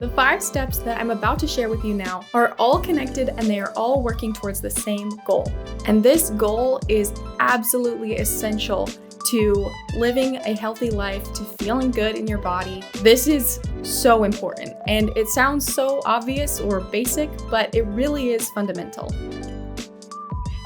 The 5 steps that I'm about to share with you now are all connected and they are all working towards the same goal. And this goal is absolutely essential to living a healthy life, to feeling good in your body. This is so important, and it sounds so obvious or basic, but it really is fundamental.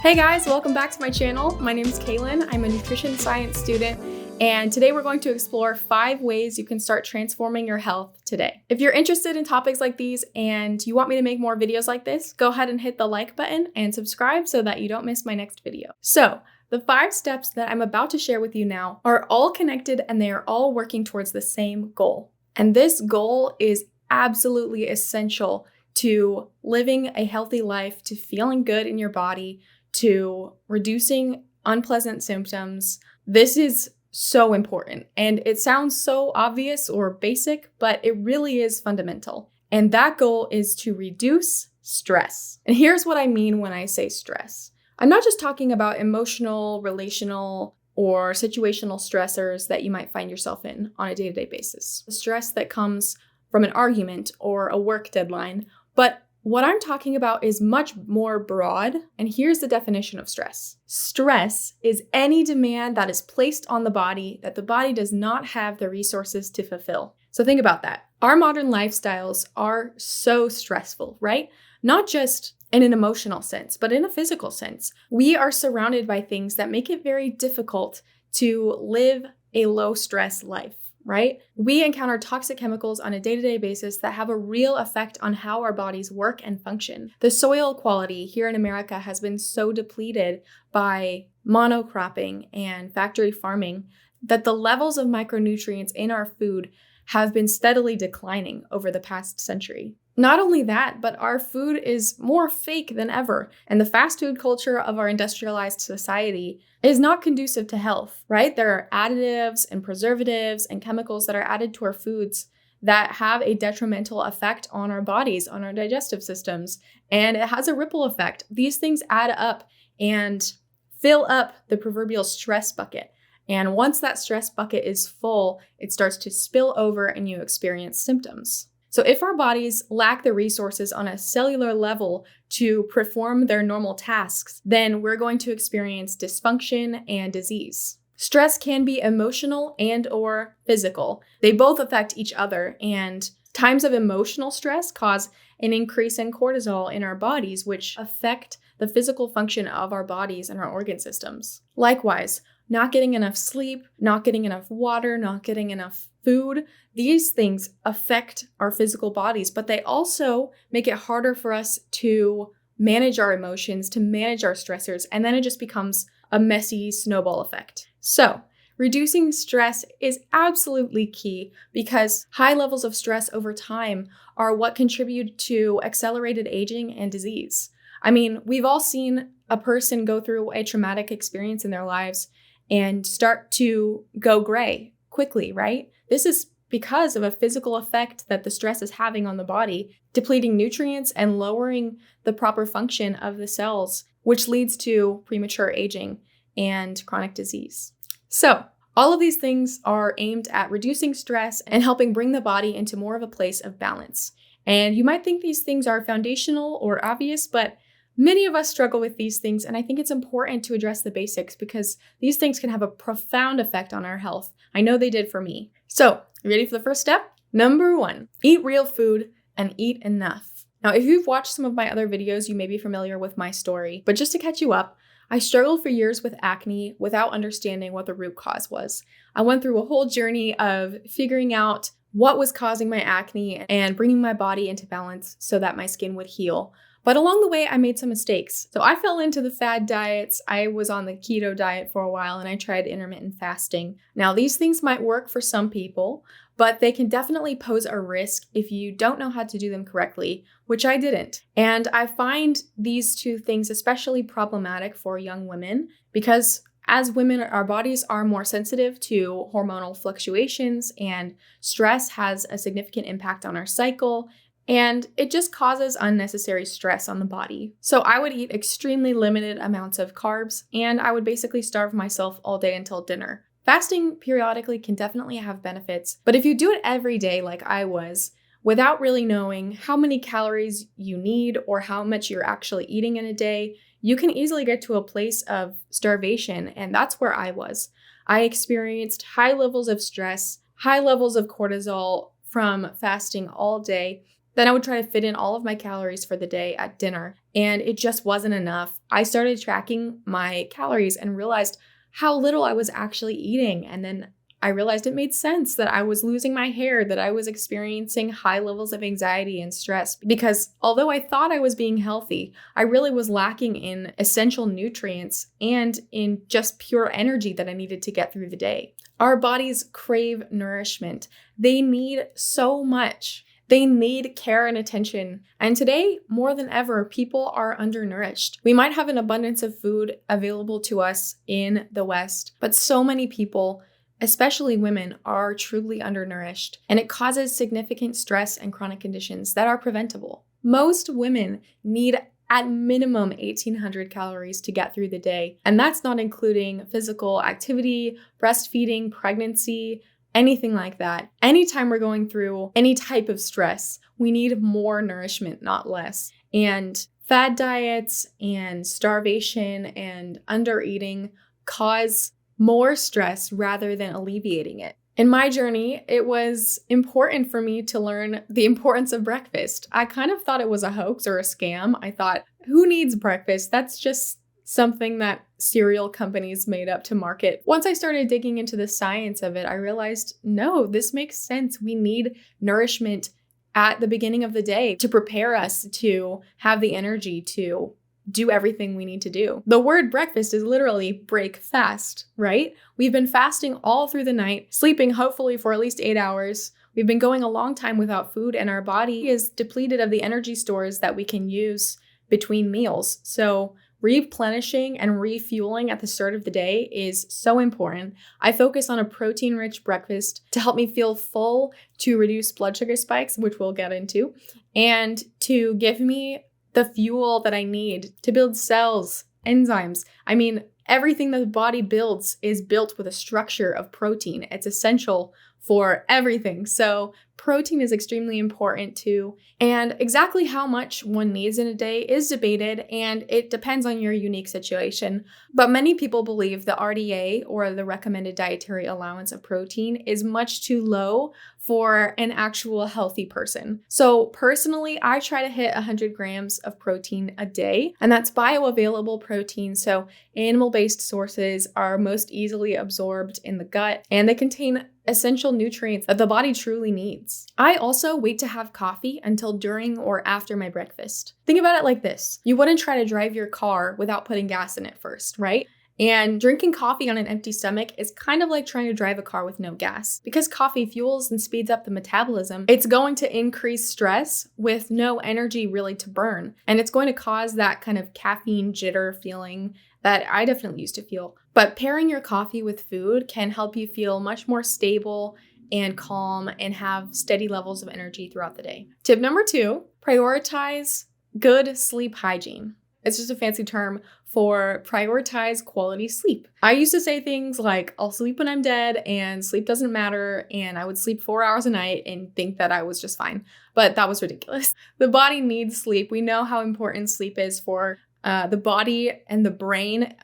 Hey guys, welcome back to my channel. My name is Kailyn. I'm a nutrition science student, and today we're going to explore 5 ways you can start transforming your health today. If you're interested in topics like these and you want me to make more videos like this, go ahead and hit the like button and subscribe so that you don't miss my next video. So, the 5 steps that I'm about to share with you now are all connected and they are all working towards the same goal. And this goal is absolutely essential to living a healthy life, to feeling good in your body, to reducing unpleasant symptoms. This is so important, and it sounds so obvious or basic, but it really is fundamental. And that goal is to reduce stress. And here's what I mean when I say stress. I'm not just talking about emotional, relational, or situational stressors that you might find yourself in on a day-to-day basis. The stress that comes from an argument or a work deadline, but what I'm talking about is much more broad, and here's the definition of stress. Stress is any demand that is placed on the body that the body does not have the resources to fulfill. So think about that. Our modern lifestyles are so stressful, right? Not just in an emotional sense, but in a physical sense. We are surrounded by things that make it very difficult to live a low-stress life. Right? We encounter toxic chemicals on a day-to-day basis that have a real effect on how our bodies work and function. The soil quality here in America has been so depleted by monocropping and factory farming that the levels of micronutrients in our food have been steadily declining over the past century. Not only that, but our food is more fake than ever, and the fast food culture of our industrialized society is not conducive to health, right? There are additives and preservatives and chemicals that are added to our foods that have a detrimental effect on our bodies, on our digestive systems, and it has a ripple effect. These things add up and fill up the proverbial stress bucket. And once that stress bucket is full, it starts to spill over and you experience symptoms. So if our bodies lack the resources on a cellular level to perform their normal tasks, then we're going to experience dysfunction and disease. Stress can be emotional and or physical. They both affect each other, and times of emotional stress cause an increase in cortisol in our bodies, which affect the physical function of our bodies and our organ systems. Likewise, not getting enough sleep, not getting enough water, not getting enough food, these things affect our physical bodies, but they also make it harder for us to manage our emotions, to manage our stressors, and then it just becomes a messy snowball effect. So, reducing stress is absolutely key because high levels of stress over time are what contribute to accelerated aging and disease. I mean, we've all seen a person go through a traumatic experience in their lives and start to go gray quickly, right? This is because of a physical effect that the stress is having on the body, depleting nutrients and lowering the proper function of the cells, which leads to premature aging and chronic disease. So, all of these things are aimed at reducing stress and helping bring the body into more of a place of balance. And you might think these things are foundational or obvious, but many of us struggle with these things, and I think it's important to address the basics because these things can have a profound effect on our health. I know they did for me. So, you ready for the first step? Number 1, eat real food and eat enough. Now, if you've watched some of my other videos, you may be familiar with my story, but just to catch you up, I struggled for years with acne without understanding what the root cause was. I went through a whole journey of figuring out what was causing my acne and bringing my body into balance so that my skin would heal. But along the way, I made some mistakes. So I fell into the fad diets. I was on the keto diet for a while and I tried intermittent fasting. Now, these things might work for some people, but they can definitely pose a risk if you don't know how to do them correctly, which I didn't. And I find these 2 things especially problematic for young women because as women, our bodies are more sensitive to hormonal fluctuations, and stress has a significant impact on our cycle. And it just causes unnecessary stress on the body. So I would eat extremely limited amounts of carbs, and I would basically starve myself all day until dinner. Fasting periodically can definitely have benefits, but if you do it every day like I was, without really knowing how many calories you need or how much you're actually eating in a day, you can easily get to a place of starvation, and that's where I was. I experienced high levels of stress, high levels of cortisol from fasting all day. Then I would try to fit in all of my calories for the day at dinner, and it just wasn't enough. I started tracking my calories and realized how little I was actually eating, and then I realized it made sense that I was losing my hair, that I was experiencing high levels of anxiety and stress, because although I thought I was being healthy, I really was lacking in essential nutrients and in just pure energy that I needed to get through the day. Our bodies crave nourishment. They need so much. They need care and attention. And today, more than ever, people are undernourished. We might have an abundance of food available to us in the West, but so many people, especially women, are truly undernourished, and it causes significant stress and chronic conditions that are preventable. Most women need at minimum 1,800 calories to get through the day, and that's not including physical activity, breastfeeding, pregnancy, anything like that. Anytime we're going through any type of stress, we need more nourishment, not less. And fad diets and starvation and undereating cause more stress rather than alleviating it. In my journey, it was important for me to learn the importance of breakfast. I kind of thought it was a hoax or a scam. I thought, who needs breakfast? That's just something that cereal companies made up to market. Once I started digging into the science of it, I realized, no, this makes sense. We need nourishment at the beginning of the day to prepare us to have the energy to do everything we need to do. The word breakfast is literally break fast, right? We've been fasting all through the night, sleeping hopefully for at least 8 hours. We've been going a long time without food, and our body is depleted of the energy stores that we can use between meals. So replenishing and refueling at the start of the day is so important. I focus on a protein-rich breakfast to help me feel full, to reduce blood sugar spikes, which we'll get into, and to give me the fuel that I need to build cells, enzymes. I mean, everything that the body builds is built with a structure of protein. It's essential for everything. So protein is extremely important too. And exactly how much one needs in a day is debated, and it depends on your unique situation. But many people believe the RDA, or the recommended dietary allowance of protein, is much too low for an actual healthy person. So personally, I try to hit 100 grams of protein a day, and that's bioavailable protein. So animal-based sources are most easily absorbed in the gut, and they contain essential nutrients that the body truly needs. I also wait to have coffee until during or after my breakfast. Think about it like this. You wouldn't try to drive your car without putting gas in it first, right? And drinking coffee on an empty stomach is kind of like trying to drive a car with no gas. Because coffee fuels and speeds up the metabolism, it's going to increase stress with no energy really to burn. And it's going to cause that kind of caffeine jitter feeling that I definitely used to feel. But pairing your coffee with food can help you feel much more stable and calm and have steady levels of energy throughout the day. Tip number 2, prioritize good sleep hygiene. It's just a fancy term for prioritize quality sleep. I used to say things like, I'll sleep when I'm dead and sleep doesn't matter, and I would sleep 4 hours a night and think that I was just fine. But that was ridiculous. The body needs sleep. We know how important sleep is for the body and the brain.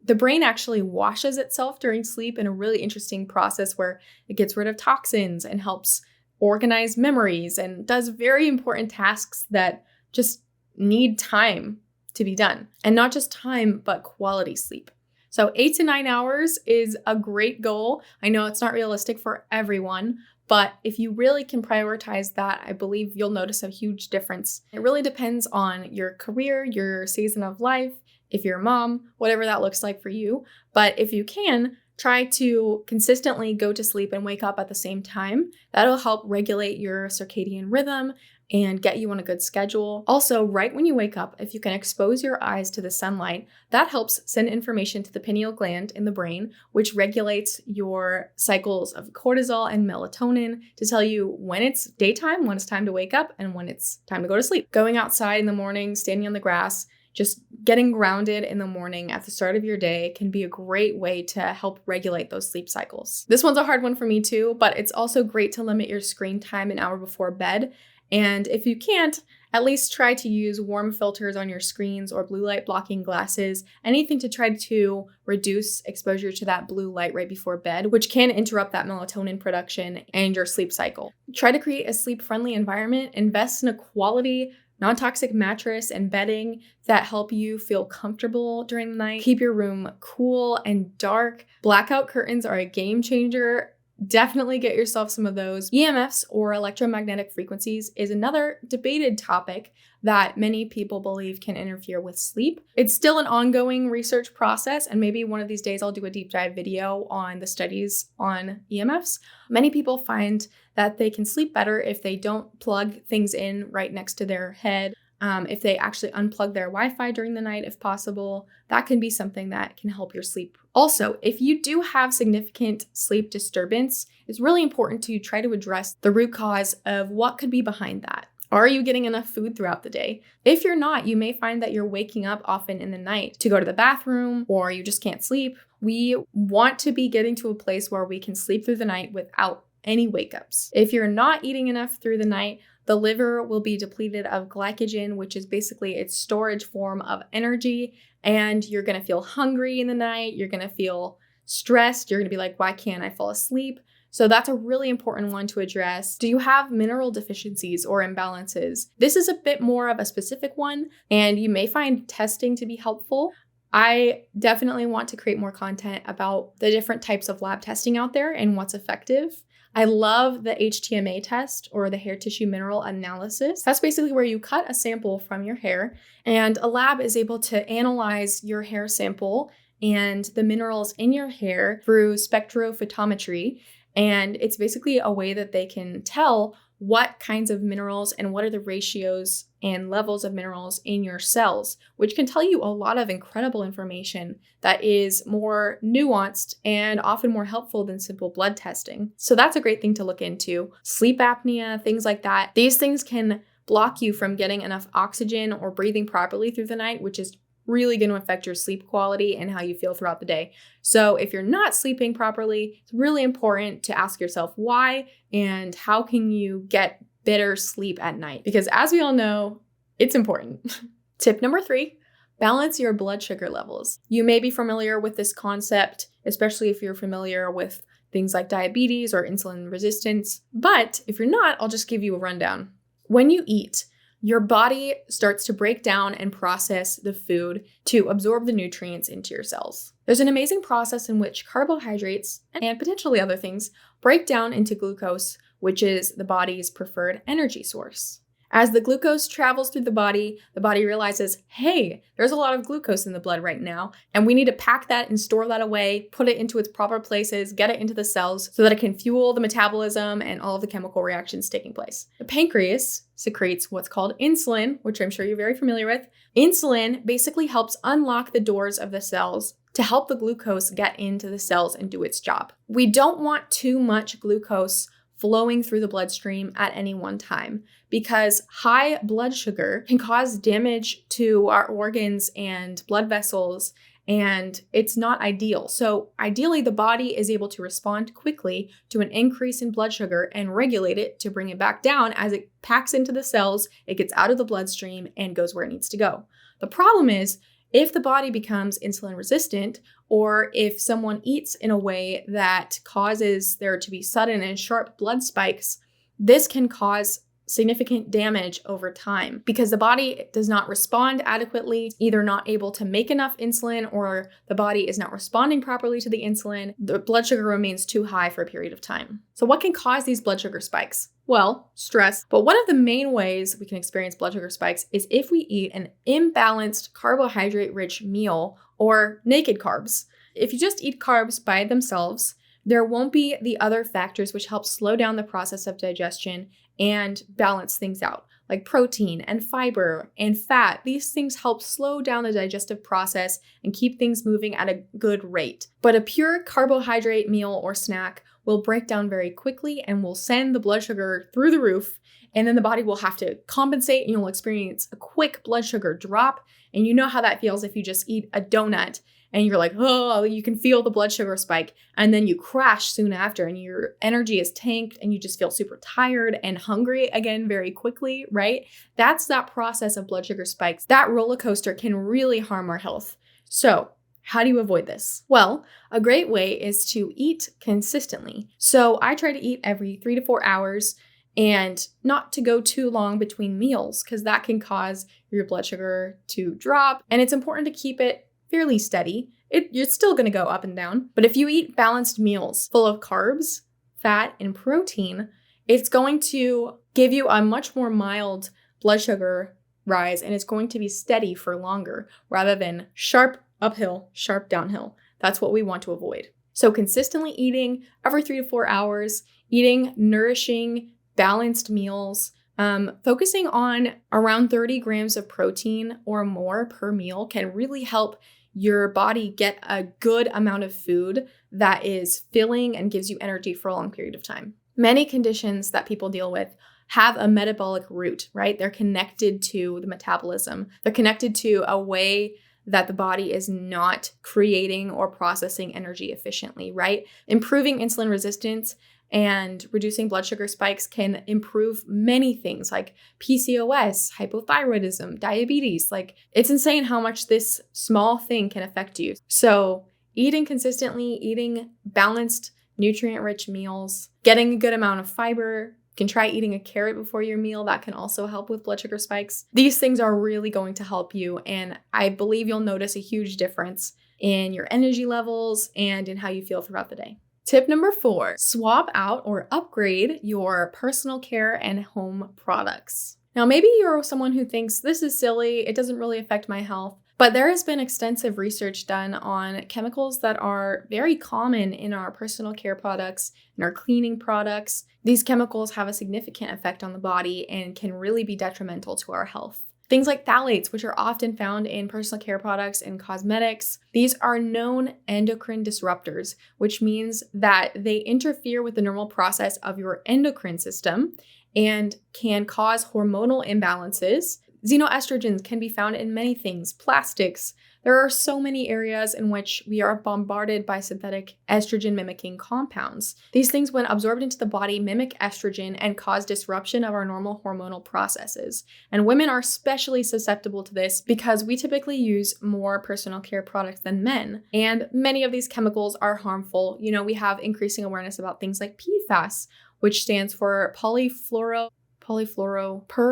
The brain actually washes itself during sleep in a really interesting process where it gets rid of toxins and helps organize memories and does very important tasks that just need time to be done. And not just time, but quality sleep. So 8 to 9 hours is a great goal. I know it's not realistic for everyone, but if you really can prioritize that, I believe you'll notice a huge difference. It really depends on your career, your season of life, if you're a mom, whatever that looks like for you. But if you can, try to consistently go to sleep and wake up at the same time. That'll help regulate your circadian rhythm and get you on a good schedule. Also, right when you wake up, if you can expose your eyes to the sunlight, that helps send information to the pineal gland in the brain, which regulates your cycles of cortisol and melatonin to tell you when it's daytime, when it's time to wake up, and when it's time to go to sleep. Going outside in the morning, standing on the grass, just getting grounded in the morning at the start of your day can be a great way to help regulate those sleep cycles. This one's a hard one for me too, but it's also great to limit your screen time an hour before bed. And if you can't, at least try to use warm filters on your screens or blue light blocking glasses, anything to try to reduce exposure to that blue light right before bed, which can interrupt that melatonin production and your sleep cycle. Try to create a sleep-friendly environment. Invest in a quality, non-toxic mattress and bedding that help you feel comfortable during the night. Keep your room cool and dark. Blackout curtains are a game changer. Definitely get yourself some of those. EMFs, or electromagnetic frequencies, is another debated topic that many people believe can interfere with sleep. It's still an ongoing research process, and maybe one of these days I'll do a deep dive video on the studies on EMFs. Many people find that they can sleep better if they don't plug things in right next to their head. If they actually unplug their Wi-Fi during the night, if possible, that can be something that can help your sleep. Also, if you do have significant sleep disturbance, it's really important to try to address the root cause of what could be behind that. Are you getting enough food throughout the day? If you're not, you may find that you're waking up often in the night to go to the bathroom, or you just can't sleep. We want to be getting to a place where we can sleep through the night without any wake-ups. If you're not eating enough through the night, the liver will be depleted of glycogen, which is basically its storage form of energy, and you're going to feel hungry in the night. You're going to feel stressed. You're going to be like, why can't I fall asleep? So that's a really important one to address. Do you have mineral deficiencies or imbalances? This is a bit more of a specific one, and you may find testing to be helpful. I definitely want to create more content about the different types of lab testing out there and what's effective. I love the HTMA test, or the hair tissue mineral analysis. That's basically where you cut a sample from your hair, and a lab is able to analyze your hair sample and the minerals in your hair through spectrophotometry. And it's basically a way that they can tell what kinds of minerals and what are the ratios and levels of minerals in your cells, which can tell you a lot of incredible information that is more nuanced and often more helpful than simple blood testing. So that's a great thing to look into. Sleep apnea, things like that. These things can block you from getting enough oxygen or breathing properly through the night, which is really going to affect your sleep quality and how you feel throughout the day. So if you're not sleeping properly, it's really important to ask yourself why and how can you get better sleep at night? Because as we all know, it's important. Tip number 3, balance your blood sugar levels. You may be familiar with this concept, especially if you're familiar with things like diabetes or insulin resistance. But if you're not, I'll just give you a rundown. When you eat, your body starts to break down and process the food to absorb the nutrients into your cells. There's an amazing process in which carbohydrates and potentially other things break down into glucose, which is the body's preferred energy source. As the glucose travels through the body realizes, hey, there's a lot of glucose in the blood right now, and we need to pack that and store that away, put it into its proper places, get it into the cells so that it can fuel the metabolism and all of the chemical reactions taking place. The pancreas secretes what's called insulin, which I'm sure you're very familiar with. Insulin basically helps unlock the doors of the cells to help the glucose get into the cells and do its job. We don't want too much glucose flowing through the bloodstream at any one time, because high blood sugar can cause damage to our organs and blood vessels, and it's not ideal. So ideally, the body is able to respond quickly to an increase in blood sugar and regulate it to bring it back down as it packs into the cells, it gets out of the bloodstream and goes where it needs to go. The problem is, if the body becomes insulin resistant, or if someone eats in a way that causes there to be sudden and sharp blood spikes, this can cause significant damage over time because the body does not respond adequately, either not able to make enough insulin or the body is not responding properly to the insulin. The blood sugar remains too high for a period of time. So what can cause these blood sugar spikes? Well, stress. But one of the main ways we can experience blood sugar spikes is if we eat an imbalanced carbohydrate-rich meal or naked carbs. If you just eat carbs by themselves, there won't be the other factors which help slow down the process of digestion and balance things out, like protein and fiber and fat. These things help slow down the digestive process and keep things moving at a good rate. But a pure carbohydrate meal or snack will break down very quickly and will send the blood sugar through the roof, and then the body will have to compensate and you'll experience a quick blood sugar drop. And you know how that feels if you just eat a donut and you're like, oh, you can feel the blood sugar spike, and then you crash soon after and your energy is tanked and you just feel super tired and hungry again very quickly, right? That's that process of blood sugar spikes. That roller coaster can really harm our health. So how do you avoid this? Well, a great way is to eat consistently. So I try to eat every 3 to 4 hours and not to go too long between meals because that can cause your blood sugar to drop. And it's important to keep it fairly steady. You're still going to go up and down. But if you eat balanced meals full of carbs, fat, and protein, it's going to give you a much more mild blood sugar rise, and it's going to be steady for longer rather than sharp uphill, sharp downhill. That's what we want to avoid. So consistently eating every 3 to 4 hours, eating nourishing, balanced meals, focusing on around 30 grams of protein or more per meal can really help your body get a good amount of food that is filling and gives you energy for a long period of time. Many conditions that people deal with have a metabolic root, right? They're connected to the metabolism. They're connected to a way that the body is not creating or processing energy efficiently, right? Improving insulin resistance and reducing blood sugar spikes can improve many things like PCOS, hypothyroidism, diabetes. Like, it's insane how much this small thing can affect you. So eating consistently, eating balanced, nutrient-rich meals, getting a good amount of fiber. You can try eating a carrot before your meal. That can also help with blood sugar spikes. These things are really going to help you, and I believe you'll notice a huge difference in your energy levels and in how you feel throughout the day. Tip number 4, swap out or upgrade your personal care and home products. Now, maybe you're someone who thinks this is silly, it doesn't really affect my health, but there has been extensive research done on chemicals that are very common in our personal care products and our cleaning products. These chemicals have a significant effect on the body and can really be detrimental to our health. Things like phthalates, which are often found in personal care products and cosmetics, these are known endocrine disruptors, which means that they interfere with the normal process of your endocrine system and can cause hormonal imbalances. Xenoestrogens can be found in many things, plastics. There are so many areas in which we are bombarded by synthetic estrogen-mimicking compounds. These things, when absorbed into the body, mimic estrogen and cause disruption of our normal hormonal processes. And women are especially susceptible to this because we typically use more personal care products than men. And many of these chemicals are harmful. We have increasing awareness about things like PFAS, which stands for per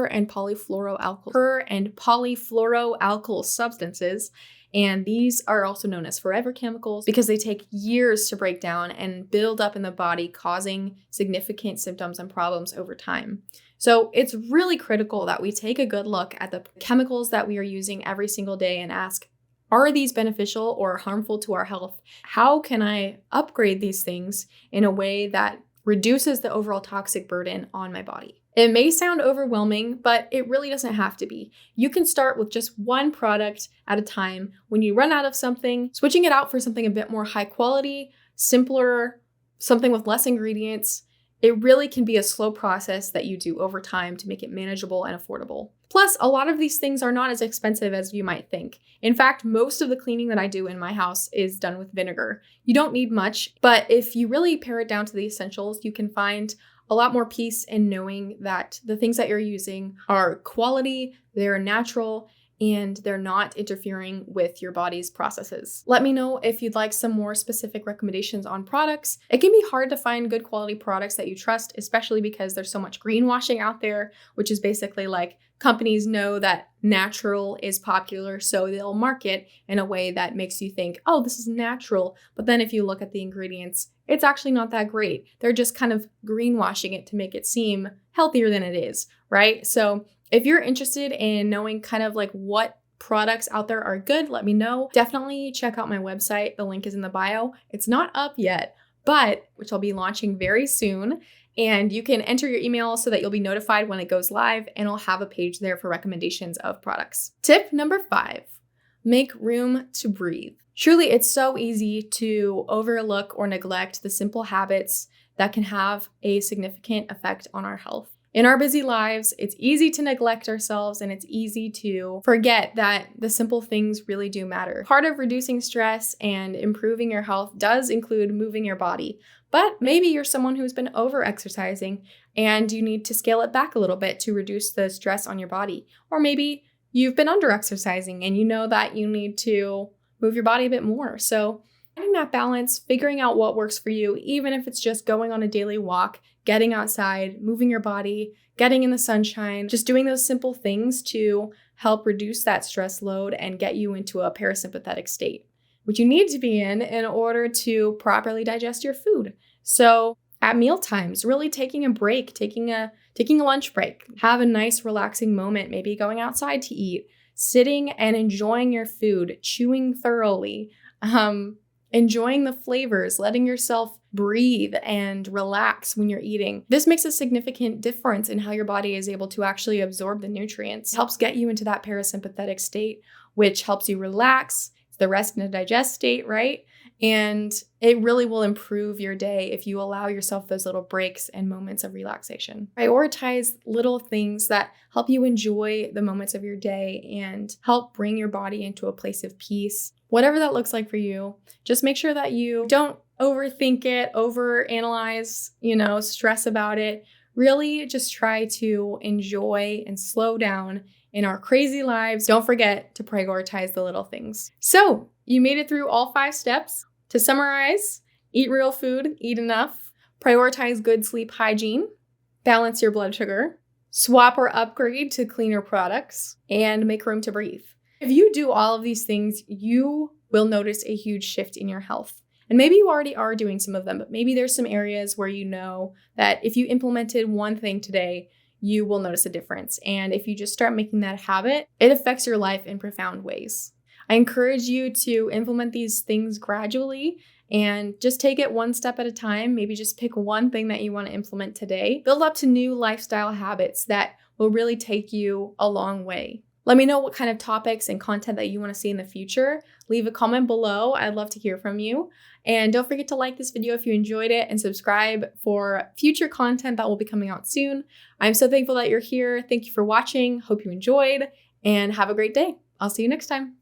and polyfluoroalkyl substances. And these are also known as forever chemicals because they take years to break down and build up in the body, causing significant symptoms and problems over time. So it's really critical that we take a good look at the chemicals that we are using every single day and ask, are these beneficial or harmful to our health? How can I upgrade these things in a way that reduces the overall toxic burden on my body? It may sound overwhelming, but it really doesn't have to be. You can start with just one product at a time. When you run out of something, switching it out for something a bit more high quality, simpler, something with less ingredients, it really can be a slow process that you do over time to make it manageable and affordable. Plus, a lot of these things are not as expensive as you might think. In fact, most of the cleaning that I do in my house is done with vinegar. You don't need much, but if you really pare it down to the essentials, you can find a lot more peace in knowing that the things that you're using are quality, they're natural, and they're not interfering with your body's processes. Let me know if you'd like some more specific recommendations on products. It can be hard to find good quality products that you trust, especially because there's so much greenwashing out there, which is basically like companies know that natural is popular, so they'll market in a way that makes you think, oh, this is natural. But then if you look at the ingredients, it's actually not that great. They're just kind of greenwashing it to make it seem healthier than it is, right? So if you're interested in knowing kind of like what products out there are good, let me know. Definitely check out my website. The link is in the bio. It's not up yet, but which I'll be launching very soon. And you can enter your email so that you'll be notified when it goes live, and I'll have a page there for recommendations of products. Tip number 5, make room to breathe. Truly, it's so easy to overlook or neglect the simple habits that can have a significant effect on our health. In our busy lives, it's easy to neglect ourselves and it's easy to forget that the simple things really do matter. Part of reducing stress and improving your health does include moving your body, but maybe you're someone who's been over-exercising and you need to scale it back a little bit to reduce the stress on your body. Or maybe you've been under-exercising and you know that you need to move your body a bit more. So finding that balance, figuring out what works for you, even if it's just going on a daily walk, getting outside, moving your body, getting in the sunshine, just doing those simple things to help reduce that stress load and get you into a parasympathetic state, which you need to be in order to properly digest your food. So at meal times, really taking a break, taking a lunch break, have a nice relaxing moment, maybe going outside to eat, sitting and enjoying your food, chewing thoroughly, enjoying the flavors, letting yourself breathe and relax when you're eating. This makes a significant difference in how your body is able to actually absorb the nutrients. It helps get you into that parasympathetic state, which helps you relax. It's the rest and digest state, right? And it really will improve your day if you allow yourself those little breaks and moments of relaxation. Prioritize little things that help you enjoy the moments of your day and help bring your body into a place of peace. Whatever that looks like for you, just make sure that you don't overthink it, overanalyze, stress about it. Really just try to enjoy and slow down in our crazy lives. Don't forget to prioritize the little things. So you made it through all 5 steps. To summarize, eat real food, eat enough, prioritize good sleep hygiene, balance your blood sugar, swap or upgrade to cleaner products, and make room to breathe. If you do all of these things, you will notice a huge shift in your health. And maybe you already are doing some of them, but maybe there's some areas where you know that if you implemented one thing today, you will notice a difference. And if you just start making that a habit, it affects your life in profound ways. I encourage you to implement these things gradually and just take it one step at a time. Maybe just pick one thing that you want to implement today. Build up to new lifestyle habits that will really take you a long way. Let me know what kind of topics and content that you want to see in the future. Leave a comment below. I'd love to hear from you. And don't forget to like this video if you enjoyed it and subscribe for future content that will be coming out soon. I'm so thankful that you're here. Thank you for watching. Hope you enjoyed and have a great day. I'll see you next time.